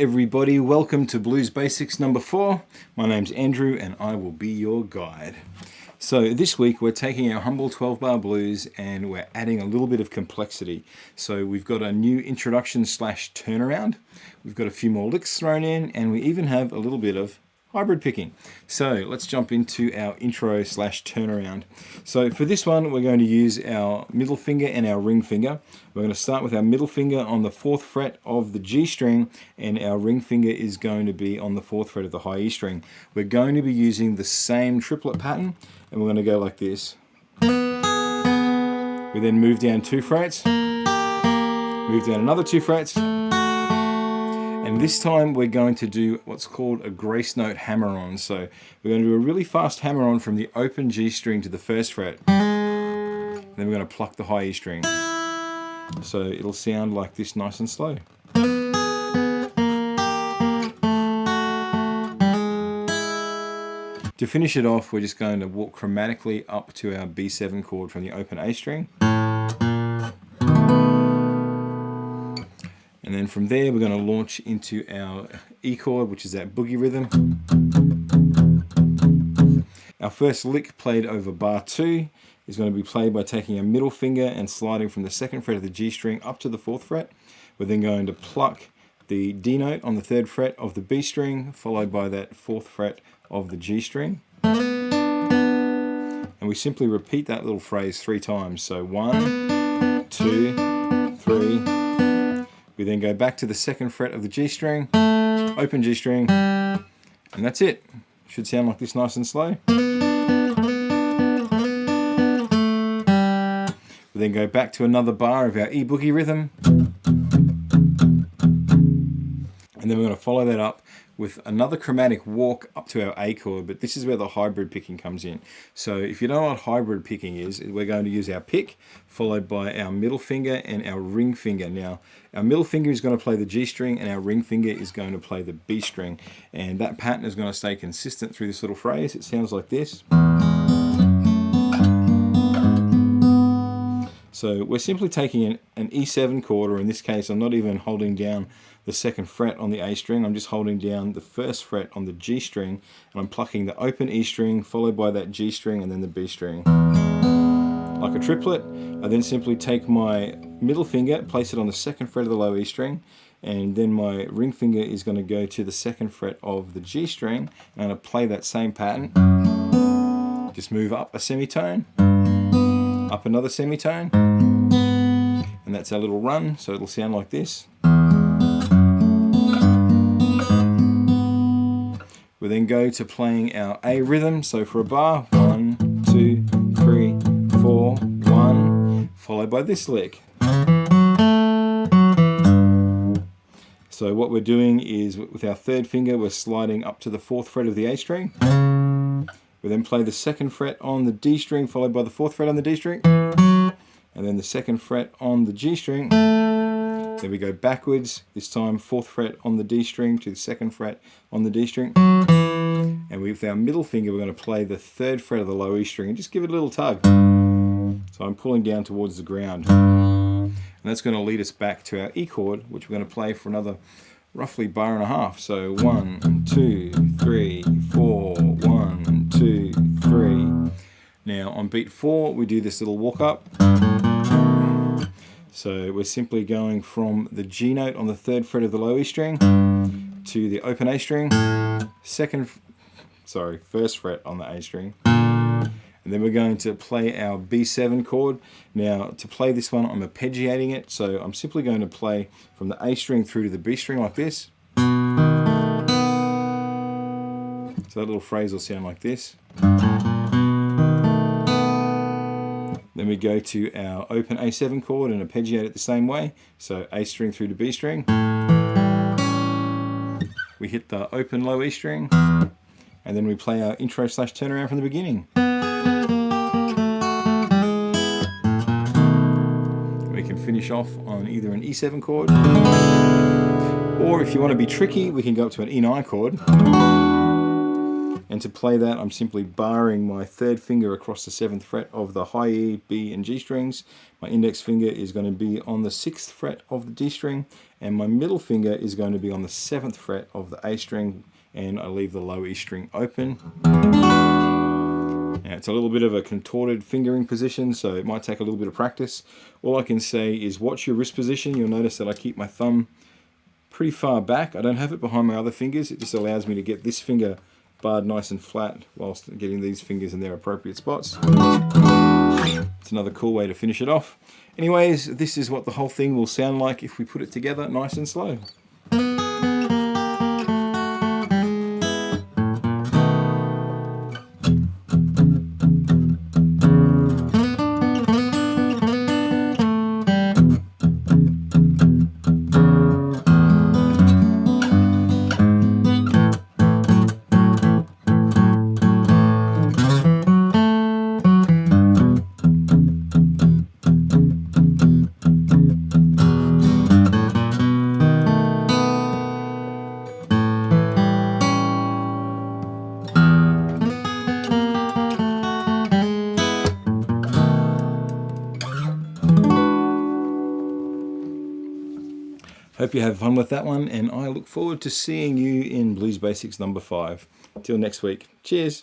everybody, welcome to Blues Basics number 4. My name's Andrew and I will be your guide. So this week we're taking our humble 12-bar blues and we're adding a little bit of complexity. So we've got a new introduction / turnaround, we've got a few more licks thrown in, and we even have a little bit of hybrid picking. So let's jump into our intro / turnaround. So for this one, we're going to use our middle finger and our ring finger. We're going to start with our middle finger on the 4th fret of the G string, and our ring finger is going to be on the 4th fret of the high E string. We're going to be using the same triplet pattern, and we're going to go like this. We then move down 2 frets, move down another 2 frets, and this time we're going to do what's called a grace note hammer-on. So we're going to do a really fast hammer-on from the open G string to the 1st fret. Then we're going to pluck the high E string. So it'll sound like this, nice and slow. To finish it off, we're just going to walk chromatically up to our B7 chord from the open A string. And then from there, we're going to launch into our E chord, which is that boogie rhythm. Our first lick played over bar 2 is going to be played by taking a middle finger and sliding from the 2nd fret of the G string up to the 4th fret. We're then going to pluck the D note on the 3rd fret of the B string, followed by that 4th fret of the G string. And we simply repeat that little phrase 3 times. So 1, 2, 3. We then go back to the 2nd fret of the G string, open G string, and that's it. Should sound like this, nice and slow. We then go back to another bar of our E boogie rhythm, and then we're going to follow that up with another chromatic walk up to our A chord, but this is where the hybrid picking comes in. So if you don't know what hybrid picking is, we're going to use our pick, followed by our middle finger and our ring finger. Now, our middle finger is going to play the G string, and our ring finger is going to play the B string. And that pattern is going to stay consistent through this little phrase. It sounds like this. So we're simply taking an E7 chord, or in this case, I'm not even holding down the 2nd fret on the A string, I'm just holding down the 1st fret on the G string, and I'm plucking the open E string, followed by that G string, and then the B string. Like a triplet, I then simply take my middle finger, place it on the 2nd fret of the low E string, and then my ring finger is going to go to the 2nd fret of the G string, and I'm going to play that same pattern. Just move up a semitone, up another semitone, and that's our little run, so it'll sound like this. We then go to playing our A rhythm, so for a bar, 1, 2, 3, 4, 1, followed by this lick. So what we're doing is, with our 3rd finger, we're sliding up to the 4th fret of the A string. We then play the 2nd fret on the D string, followed by the 4th fret on the D string, and then the 2nd fret on the G string. Then we go backwards, this time 4th fret on the D string to the 2nd fret on the D string. And with our middle finger, we're going to play the 3rd fret of the low E string and just give it a little tug. So I'm pulling down towards the ground. And that's going to lead us back to our E chord, which we're going to play for another roughly bar and a half. So 1, 2, 3, 4, 1, 2, 3. Now on beat 4, we do this little walk up. So we're simply going from the G note on the 3rd fret of the low E string to the open A string, 1st fret on the A string, and then we're going to play our B7 chord. Now to play this one, I'm arpeggiating it, so I'm simply going to play from the A string through to the B string like this. So that little phrase will sound like this. Then we go to our open A7 chord and arpeggiate it the same way. So A string through to B string. We hit the open low E string, and then we play our intro / turnaround from the beginning. We can finish off on either an E7 chord, or if you want to be tricky, we can go up to an E9 chord and to play that, I'm simply barring my third finger across the 7th fret of the high E, B and G strings. My index finger is going to be on the 6th fret of the D string, and my middle finger is going to be on the 7th fret of the A string, and I leave the low E string open. Now, it's a little bit of a contorted fingering position, so it might take a little bit of practice. All I can say is watch your wrist position. You'll notice that I keep my thumb pretty far back. I don't have it behind my other fingers. It just allows me to get this finger barred nice and flat whilst getting these fingers in their appropriate spots. It's another cool way to finish it off. Anyways, this is what the whole thing will sound like if we put it together nice and slow. Hope you have fun with that one, and I look forward to seeing you in Blues Basics number 5. Till next week. Cheers.